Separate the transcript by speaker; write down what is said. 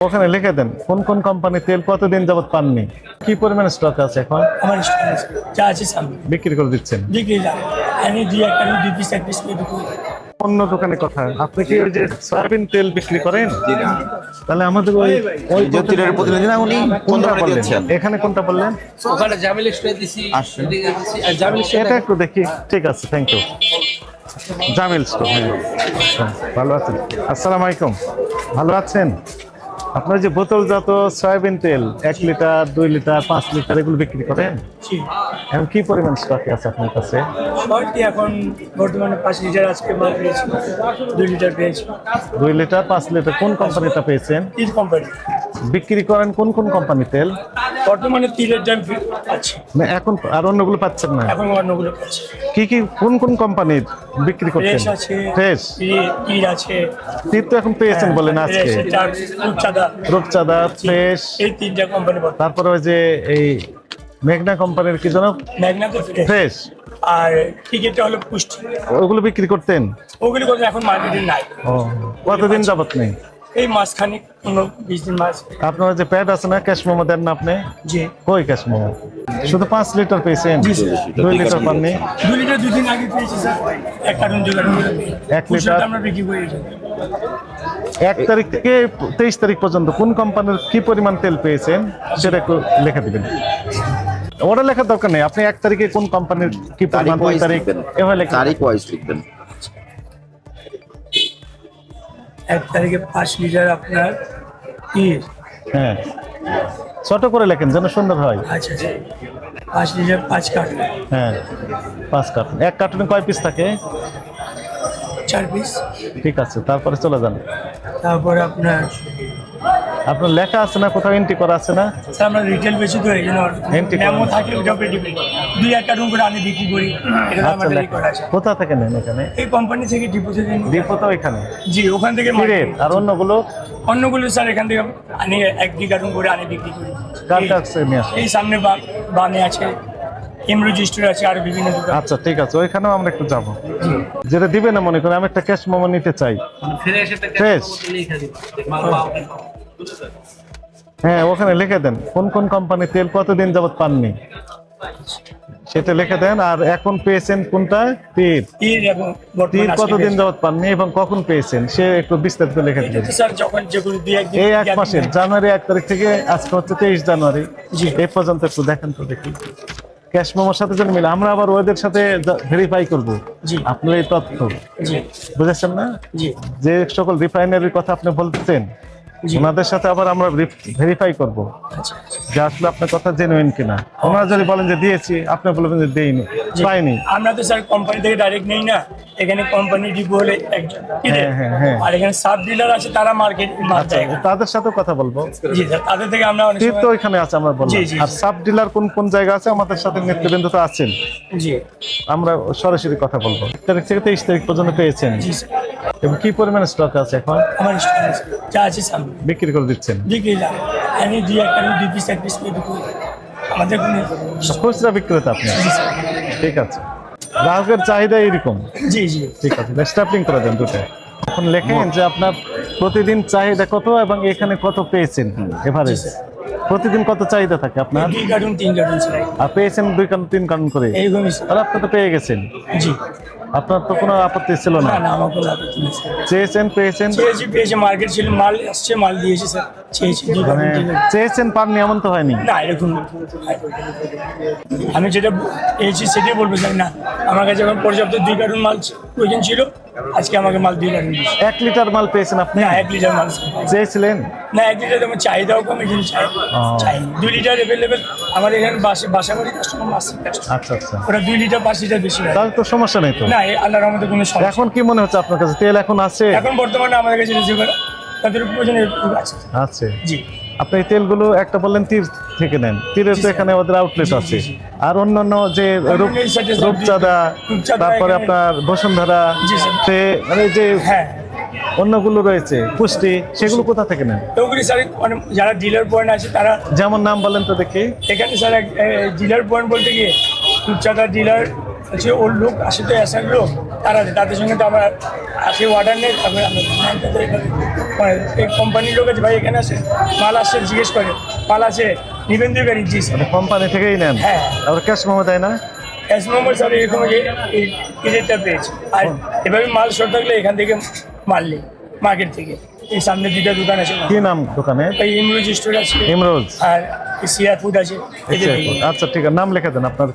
Speaker 1: ওখানে লিখে দেন কোন কোন কোম্পানি তেল কতদিন যাবত পাননি, কি পরিমাণে স্টক আছে এখন
Speaker 2: আমার স্টক আছে যা আছে সামনে
Speaker 1: বিক্রি করে দিচ্ছেন।
Speaker 2: বিক্রি যায় আমি দুই একটা দুই পিস এক পিস করে বিক্রি করি।
Speaker 1: অন্য দোকানে কথা, আপনি কি ওই যে সয়াবিন তেল বিক্রি করেন? তাহলে আমাদের ওই ওই
Speaker 3: জ্যোতিরের প্রতিনিধি না উনি? কোন
Speaker 1: কোনটা
Speaker 3: দোকানে
Speaker 1: বললেন?
Speaker 3: দিচ্ছেন?
Speaker 1: এখানে কোনটা বললেন?
Speaker 4: ওখানে জামিল স্টোরে দিছি
Speaker 3: আসছে।
Speaker 4: এদিকে দিছি আর জামিল
Speaker 1: এটা
Speaker 4: স্টোরে
Speaker 1: একটু দেখি। ঠিক আছে, থ্যাংক ইউ। জামিল স্টোর, ভালো আছেন? আসসালামু আলাইকুম, ভালো আছেন? আপনার যে বোতলজাত সয়াবিন তেল 1 লিটার 2 লিটার 5 লিটার এগুলো বিক্রি করেন?
Speaker 2: জি
Speaker 1: এখন কি পরিমাণ স্টকে আছে আপনার কাছে?
Speaker 2: শর্টটি এখন বর্তমানে 5 লিটার আজকে মাল পেয়েছি 2 লিটার পেয়েছি
Speaker 1: 2 লিটার 5 লিটার কোন কোম্পানিটা পেয়েছেন?
Speaker 2: তিন কোম্পানি
Speaker 1: বিক্রি করেন কোন কোন কোম্পানি তেল?
Speaker 2: বর্তমানে তিলের দাম আছে
Speaker 1: না এখন আর অন্যগুলো পাচ্ছেন না?
Speaker 2: এখন অন্যগুলো পাচ্ছি
Speaker 1: কি কি কোন কোন কোম্পানির বিক্রি করছেন?
Speaker 2: ফ্রেশ আছে
Speaker 1: ফ্রেশ
Speaker 2: তীর আছে
Speaker 1: তীর তো এখন পেয়েছেন বলেন আজকে।
Speaker 2: রূপচাঁদা
Speaker 1: রূপচাঁদা, ফ্রেশ,
Speaker 2: এই তিনটা কোম্পানি বর্তমানে
Speaker 1: তারপরে ওই যে এই মেঘনা কোম্পানির কি যেন
Speaker 2: ম্যাগনা তো ফ্রেশ
Speaker 1: ফ্রেশ,
Speaker 2: আর টিকিটটা হলো পুষ্টি
Speaker 1: ওগুলো বিক্রি করতেন?
Speaker 2: ওগুলি কথা এখন মার্কেটে নাই
Speaker 1: ও, কতদিন যাবত নেই?
Speaker 2: এই মাসখানিক 15-20 দিন মাস
Speaker 1: আপনার যে প্যাড আছে না, ক্যাশ মোমো দেন না আপনি?
Speaker 2: জি
Speaker 1: কই ক্যাশ মোমো? শুধু 5 লিটার পেয়েছেন, 2 লিটার পাননি?
Speaker 2: 2 লিটার 2 দিন আগে পেয়েছি স্যার এক কার্টুন 2 কার্টুন
Speaker 1: 1 লিটার
Speaker 2: আমরা বিক্রি করি
Speaker 1: 1 তারিখ থেকে 23 তারিখ পর্যন্ত কোন কোম্পানির কি পরিমাণ তেল পেয়েছেন সেটা একটু লিখে দিবেন। ওটা লেখার দরকার নেই, আপনি 1 তারিখে কোন কোম্পানির কি পরিমাণ, 2 তারিখ এভাবে লেখেন।
Speaker 3: তারিখ ওয়াইজ লিখবেন।
Speaker 2: 1 তারিখে 5 লিটার আপনার তীর
Speaker 1: হ্যাঁ, ছোট করে লেখেন যেন সুন্দর হয়।
Speaker 2: আচ্ছা আচ্ছা 5 লিটার 5 কার্টুন
Speaker 1: হ্যাঁ, 5 কার্টুন। 1 কার্টুনে কয় পিস থাকে?
Speaker 2: 4 পিস
Speaker 1: ঠিক আছে, তারপরে চলে যান।
Speaker 2: তারপর আপনার
Speaker 1: আপনার লেখা আছে না, কোথাও এন্ট্রি করা আছে না?
Speaker 2: স্যার আমরা রিটেল বেশি তো এই জন্য
Speaker 1: Entry করা
Speaker 2: মেমো
Speaker 1: আছে।
Speaker 2: থাকে ওটা পেটি 2-1 কার্টুন করে আমি বিক্রি করি এটা
Speaker 1: আচ্ছা,
Speaker 2: আমাদের
Speaker 1: লেখা
Speaker 2: করা আছে
Speaker 1: কোথা থেকে নেন এখানে?
Speaker 2: এই কোম্পানি থেকে ডিপো থেকে নিই।
Speaker 1: ডিপো তো এখানে
Speaker 2: জি ওখান থেকে
Speaker 1: তীরের, আর অন্যগুলো
Speaker 2: অন্যগুলো স্যার এখান থেকে আনি 1-2 কার্টুন করে আনি বিক্রি করি
Speaker 1: কার কাছে নিয়ে আসেন?
Speaker 2: এই সামনে বামে আছে এমরুজ স্টোর আছে আর বিভিন্ন দোকান
Speaker 1: আচ্ছা ঠিক আছে, ওইখানেও আমরা একটু যাবো। যেটা দিবে না মনে করেন, আমি একটা ক্যাশ মোমো নিতে চাই।
Speaker 4: ফিরে এসে একটা
Speaker 1: ফ্রেশ,
Speaker 4: লিখে দিই
Speaker 1: হ্যাঁ ওখানে লিখে দেন কোন কোন কোম্পানি তেল কতদিন যাবত পাননি সেটা লিখে দেন। আর এখন পেয়েছেন কোনটা? তীর।
Speaker 2: তীর এবং
Speaker 1: তীর
Speaker 2: বর্তমানে
Speaker 1: কতদিন যাবত পাননি এবং কখন পেয়েছেন সে একটু বিস্তারিত লিখে দিবেন।
Speaker 2: স্যার যখন যেগুলো দিয়ে একদিন
Speaker 1: এই 1 মাসের জানুয়ারি 1 তারিখ থেকে আজকে হচ্ছে 23 জানুয়ারি,
Speaker 2: জি।
Speaker 1: এই পর্যন্ত একটু দেখেন তো দেখি। ক্যাশ মোমোর সাথে যেন মিলে, আমরা আবার ওদের সাথে ভেরিফাই করব
Speaker 2: জি।
Speaker 1: আপনার এই তথ্য,
Speaker 2: জি
Speaker 1: বুঝেছেন না?
Speaker 2: জি
Speaker 1: যে সকল রিফাইনারির কথা আপনি বলতেছেন
Speaker 2: জি।
Speaker 1: ওনাদের সাথে আবার আমরা ভেরিফাই করব
Speaker 2: আচ্ছা
Speaker 1: যে আসলে আপনার কথা জেনুইন কিনা। ওনারা যদি বলেন যে দিয়েছি, আপনি বলবেন যে দেইনি, পাইনি।
Speaker 2: আমরা তো স্যার কোম্পানি থেকে ডাইরেক্ট নেই না, এখানে কোম্পানি ডিপো হলে একজন
Speaker 1: হ্যাঁ, হ্যাঁ, হ্যাঁ।
Speaker 2: আর এখানে সাব ডিলার আছে তারা মার্কেট
Speaker 1: আচ্ছা, তাদের সাথে কথা বলবো।
Speaker 2: জি স্যার তাদের থেকে আমরা অনেক
Speaker 1: তীর তো
Speaker 2: সময়
Speaker 1: ওইখানে আছে আমরা বললাম।
Speaker 2: জি, জি,
Speaker 1: আর সাব ডিলার কোন কোন জায়গা আছে আমাদের সাথে নেতৃবৃন্দ তো আছেন,
Speaker 2: জি
Speaker 1: আমরা সরাসরি কথা বলবো। 1 তারিখ থেকে 23 তারিখ পর্যন্ত পেয়েছেন
Speaker 2: জি স্যার
Speaker 1: এবং কি পরিমাণে স্টক আছে এখন
Speaker 2: আমার স্টক আছে যা আছে সামনে
Speaker 1: বিক্রি করে দিচ্ছেন?
Speaker 2: বিক্রি যায় আমি দুই একটা দুই পিস এক পিস করে বিক্রি করি। আমাদের কোনো
Speaker 1: খুচরা বিক্রেতা আপনি? ঠিক আছে, গ্রাহকের চাহিদা এইরকম।
Speaker 2: জি জি
Speaker 1: ঠিক আছে, স্ট্যাপলিং করে দেন দুটো। এখন লেখেন যে আপনার প্রতিদিন চাহিদা কত এবং এখানে কত পেয়েছেন এভারেজ। প্রতিদিন কত চাহিদা থাকে আপনার?
Speaker 2: 2 কার্টুন 3 কার্টুন স্যার
Speaker 1: আর পেয়েছেন 2 কার্টন 3 কার্টন করে,
Speaker 2: এইরকমই স্যার।
Speaker 1: তাহলে আপনি তো পেয়ে গেছেন।
Speaker 2: জি
Speaker 1: আপনার তো কোনো আপত্তি ছিল না,
Speaker 2: না না আমার কোনো আপত্তি নেই স্যার।
Speaker 1: চেয়েছেন পেয়েছেন।
Speaker 2: চেয়েছি পেয়েছি মার্কেট ছিল মাল আসছে মাল দিয়েছি স্যার চেয়েছি 2
Speaker 1: মানে
Speaker 2: কার্টুন 3 কার্টুন।
Speaker 1: চেয়েছেন পাননি এমন তো হয়নি?
Speaker 2: না এরকম না। আমি যেটা পেয়েছি সেটাই বলবো স্যার। না আমার কাছে এখন পর্যাপ্ত 2 কার্টুন মাল প্রয়োজন ছিল, আজকে আমাকে মাল 2 কার্টুন দিয়েছে।
Speaker 1: 1 লিটার মাল পেয়েছেন আপনি?
Speaker 2: না 1 লিটার মাল
Speaker 1: চেয়েছিলেন?
Speaker 2: না 1 লিটার আমার চাহিদাও কম এখানে চাই 2 লিটার অ্যাভেলেবেল আমার এখানে বাসাবাড়ি কাস্টমার আসছে
Speaker 1: আচ্ছা আচ্ছা,
Speaker 2: ওরা 2 লিটার 5 লিটার বেশি হয়
Speaker 1: তাহলে তো সমস্যা নেই তো।
Speaker 2: না এই আল্লাহর রহমতে কোনো সমস্যা
Speaker 1: এখন কি মনে হচ্ছে আপনার কাছে তেল এখন আছে?
Speaker 2: এখন বর্তমানে আমাদের কাছে রিসিভার তাদের প্রয়োজন আছে
Speaker 1: আছে।
Speaker 2: জি
Speaker 1: আপনি এই তেলগুলো একটা বললেন তীর থেকে নেন, তীরের তো এখানে ওদের আউটলেট
Speaker 2: জি,
Speaker 1: আছে।
Speaker 2: জি।
Speaker 1: আর অন্যান্য যে
Speaker 2: এই সাইডে সব
Speaker 1: রূপচাঁদা,
Speaker 2: রূপচাঁদা
Speaker 1: তারপরে
Speaker 2: এখানে-
Speaker 1: আপনার বসুন্ধরা,
Speaker 2: জি, স্যার।
Speaker 1: মানে যে
Speaker 2: হ্যাঁ
Speaker 1: অন্যগুলো রয়েছে পুষ্টি, সেগুলো কোথা থেকে নেন?
Speaker 2: তো ওগুলি স্যার যারা ডিলার পয়েন্ট আছে তারা
Speaker 1: যেমন নাম বলেন তো দেখি।
Speaker 2: এখানে স্যার ডিলার পয়েন্ট বলতে গিয়ে রূপচাঁদা ডিলার হচ্ছে ওর লোক আসে তো এসার লোক তারা তাদের সঙ্গে তো আমার আসে অর্ডার নেই তারপরে আমরা মানে এই কোম্পানির লোক আছে, ভাই এখানে আছে মাল আসছে, জিজ্ঞেস করে মাল আছে নিবেন দুই গাড়ি, জি স্যার।
Speaker 1: কোম্পানি থেকেই নেন?
Speaker 2: হ্যাঁ।
Speaker 1: আবার ক্যাশ মেমো দেয় না?
Speaker 2: এস নম্বর স্যার এরকম এই রেটটা পেয়েছে। আর এভাবে মাল শর্ট থাকলে এখান থেকে মাল নেই মার্কেট থেকে। এই সামনে দুইটা দোকান আছে,
Speaker 1: কি নাম দোকানে?
Speaker 2: এই ইমরোজ স্টোর আছে
Speaker 1: ইমরোজ।
Speaker 2: আর সিয়া ফুড আছে, এদের থেকে।
Speaker 1: আচ্ছা ঠিক আছে, নাম লেখা দেন আপনার।